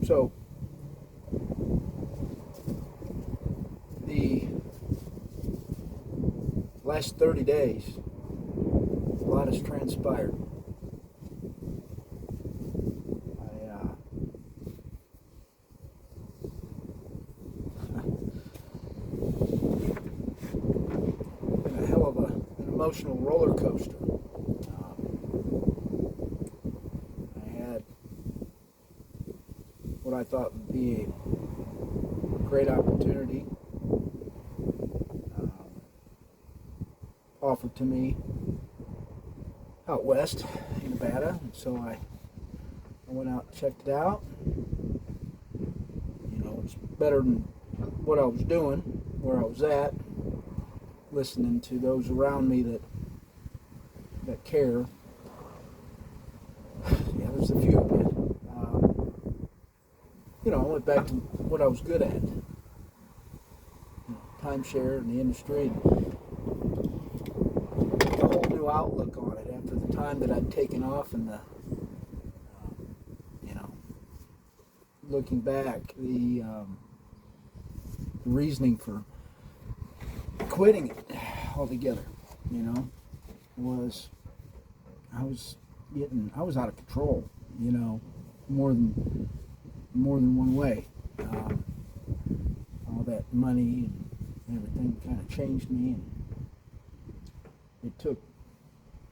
So the last 30 days, a lot has transpired. Been a hell of an emotional roller coaster. I had what I thought would be a great opportunity offered to me out west in Nevada, and so I went out and checked it out. You know, it's better than what I was doing, where I was at, listening to those around me that care. Yeah, there's a few of you. You know, I went back to what I was good at, timeshare in the industry. A whole new outlook on it after the time that I'd taken off, and the looking back, the reasoning for quitting it altogether, was I was out of control, more than one way. All that money and everything kind of changed me, and it took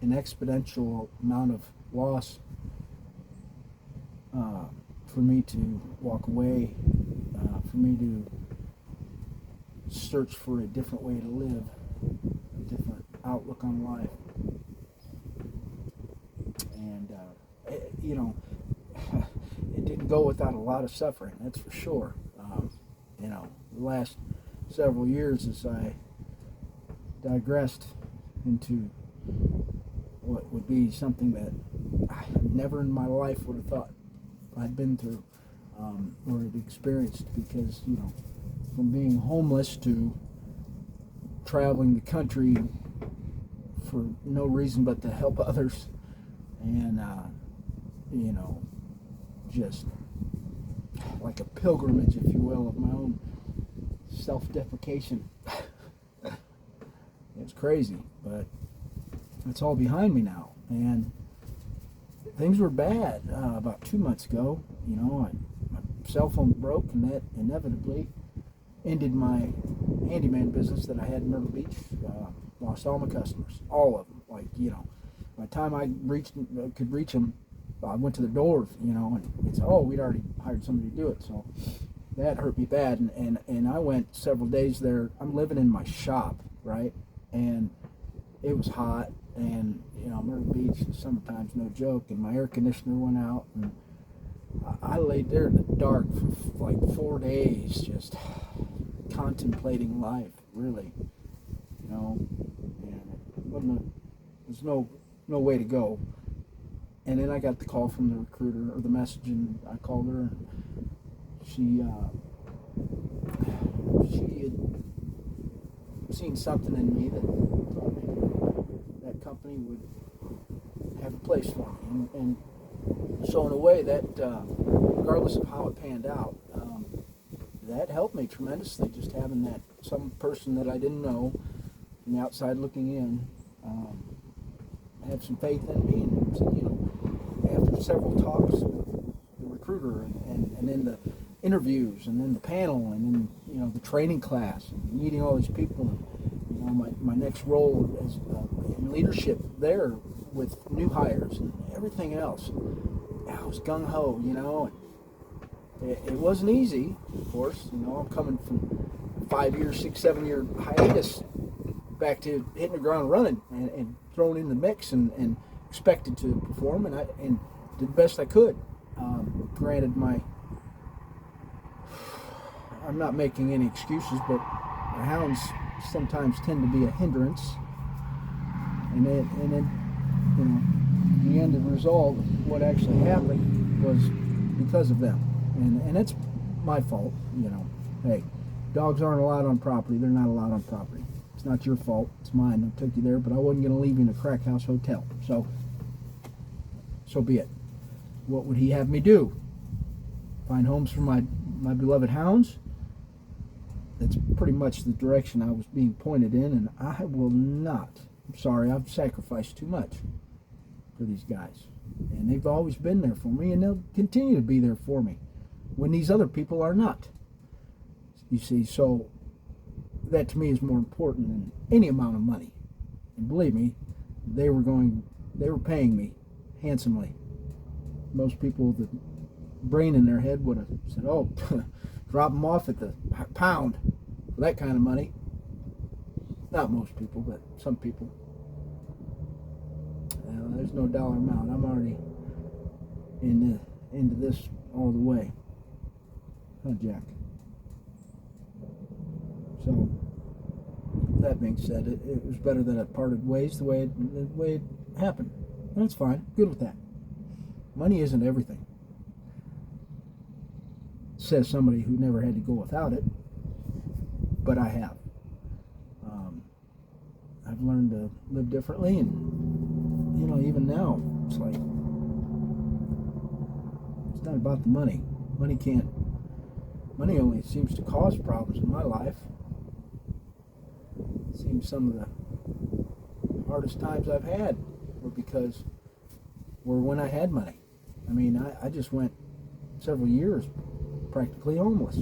an exponential amount of loss for me to walk away, for me to search for a different way to live, a different outlook on life. And, it didn't go without a lot of suffering, that's for sure. The last several years, as I digressed into what would be something that I never in my life would have thought I'd been through or had experienced, because from being homeless to traveling the country for no reason but to help others, and just like a pilgrimage, if you will, of my own self-deprecation. It's crazy, but it's all behind me now, and things were bad about 2 months ago. My cell phone broke, and that inevitably ended my handyman business that I had in Myrtle Beach. Lost all my customers, all of them. By the time I could reach them, I went to the door, and it's, we'd already hired somebody to do it. So that hurt me bad, and I went several days there. I'm living in my shop, right? And it was hot, and Myrtle Beach, summertime's no joke, and my air conditioner went out, and I laid there in the dark for like 4 days, just contemplating life, really, and there's no way to go. And then I got the call from the recruiter, or the message, and I called her, and she had seen something in me that thought maybe that company would have a place for me, and so in a way that, regardless of how it panned out, that helped me tremendously, just having that some person that I didn't know from the outside looking in have some faith in me, and after several talks with the recruiter, and then the interviews, and then the panel, and then the training class, and meeting all these people, and my next role as in leadership there with new hires and everything else, I was gung ho, and it wasn't easy, of course. I'm coming from 5 years, 6, 7 year hiatus back to hitting the ground running, and thrown in the mix, and expected to perform, and did the best I could. Granted, I'm not making any excuses, but the hounds sometimes tend to be a hindrance, and then the end result, what actually happened, was because of them, and it's my fault. Hey, dogs aren't allowed on property. They're not allowed on property. It's not your fault. It's mine. I took you there, but I wasn't going to leave you in a crack house hotel. So be it. What would he have me do? find homes for my beloved hounds. That's pretty much the direction I was being pointed in, and I will not. I'm sorry, I've sacrificed too much for these guys. And they've always been there for me, and they'll continue to be there for me when these other people are not. You see, so that to me is more important than any amount of money. And believe me, they were paying me handsomely. Most people with the brain in their head would have said, oh, drop them off at the pound for that kind of money. Not most people, but some people. There's no dollar amount. I'm already into this all the way. Huh, Jack? So, that being said, it was better that I parted ways the way it happened. That's fine. Good with that. Money isn't everything. Says somebody who never had to go without it, but I have. I've learned to live differently, and even now, it's like it's not about the money. Money only seems to cause problems in my life. It seems some of the hardest times I've had were when I had money. I mean, I just went several years practically homeless.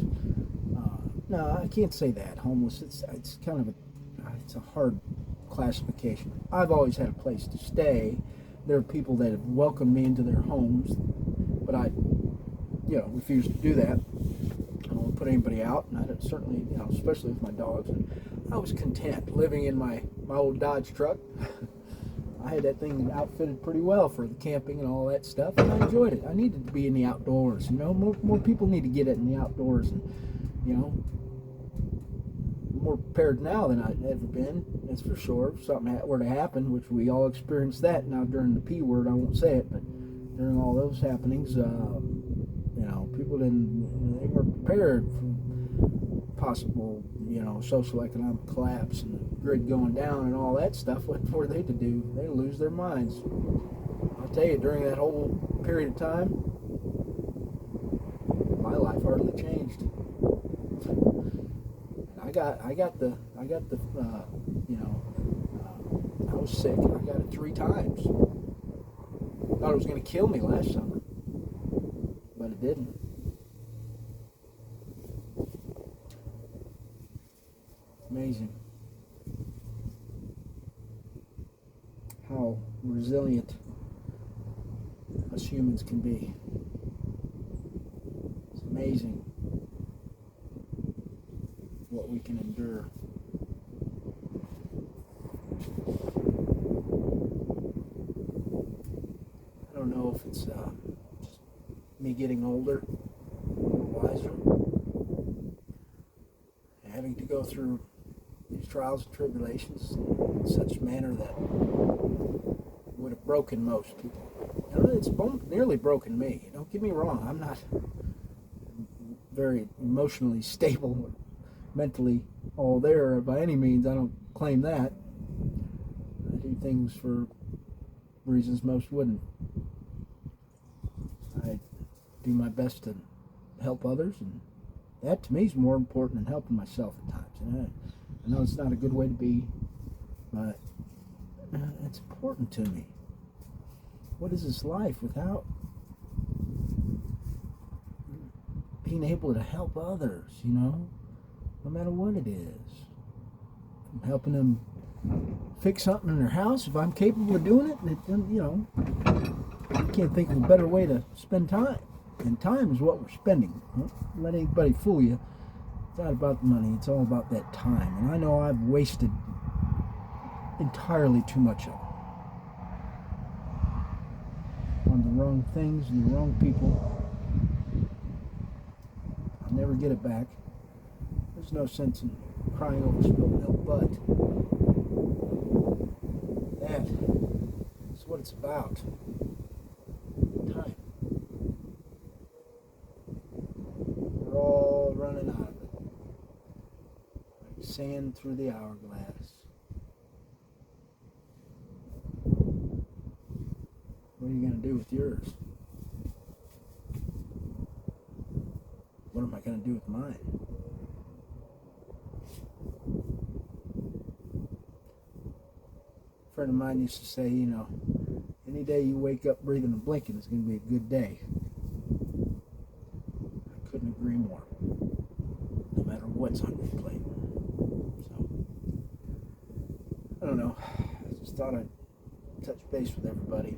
No, I can't say that. Homeless, it's kind of a hard classification. I've always had a place to stay. There are people that have welcomed me into their homes, but I refuse to do that. I don't want to put anybody out, and I certainly, especially with my dogs. And I was content living in my old Dodge truck. I had that thing outfitted pretty well for the camping and all that stuff, and I enjoyed it. I needed to be in the outdoors. More people need to get in the outdoors, and more prepared now than I've ever been. That's for sure. If something were to happen, which we all experienced that now during the P word, I won't say it, but during all those happenings, people they weren't prepared for possible, social economic collapse and the grid going down and all that stuff. What were they to do? They lose their minds. I'll tell you, during that whole period of time, my life hardly changed. I was sick. I got it 3 times. Thought it was going to kill me last summer, but it didn't. Amazing how resilient us humans can be. It's amazing what we can endure. I don't know if it's just me getting older, a little wiser, having to go through these trials and tribulations in such a manner that would have broken most people. It's nearly broken me. Don't get me wrong. I'm not very emotionally stable or mentally all there by any means. I don't claim that. I do things for reasons most wouldn't. I do my best to help others, and that to me is more important than helping myself at times. And I know it's not a good way to be, but it's important to me. What is this life without being able to help others, no matter what it is? I'm helping them fix something in their house. If I'm capable of doing it, I can't think of a better way to spend time. And time is what we're spending. Don't let anybody fool you. It's not about the money. It's all about that time. And I know I've wasted entirely too much of it on the wrong things and the wrong people. I'll never get it back. There's no sense in crying over spilled milk, but that is what it's about. Time. We're all running out of it. Like sand through the hourglass. What are you going to do with yours? I going to do with mine? A friend of mine used to say, you know, any day you wake up breathing and blinking is going to be a good day. I couldn't agree more. No matter what's on your plate. So, I don't know. I just thought I'd touch base with everybody.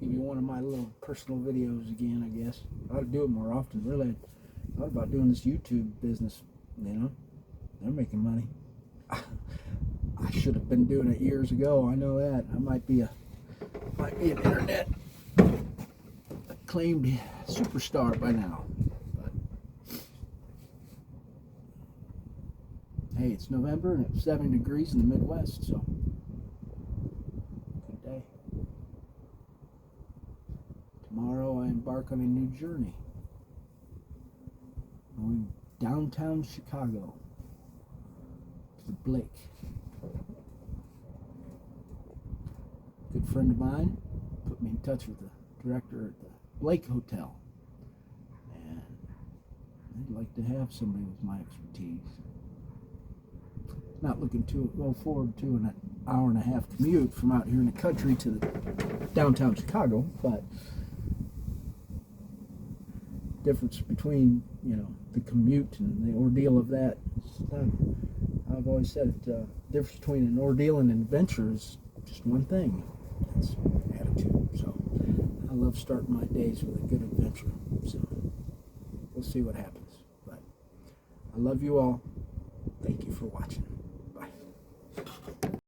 Give you one of my little personal videos again, I guess. I ought to do it more often. Really, I thought about doing this YouTube business, you know. They're making money. I should have been doing it years ago. I know that. I might be an internet acclaimed superstar by now. But hey, it's November and it's 70 degrees in the Midwest, so good day. Tomorrow I embark on a new journey. Going downtown Chicago to the Blake. Good friend of mine put me in touch with the director at the Blake Hotel, and I'd like to have somebody with my expertise. Not looking to go forward to an hour and a half commute from out here in the country to the downtown Chicago, but difference between, you know, the commute and the ordeal of that. I've always said the difference between an ordeal and an adventure is just one thing. That's attitude. So I love starting my days with a good adventure. So we'll see what happens. But I love you all. Thank you for watching.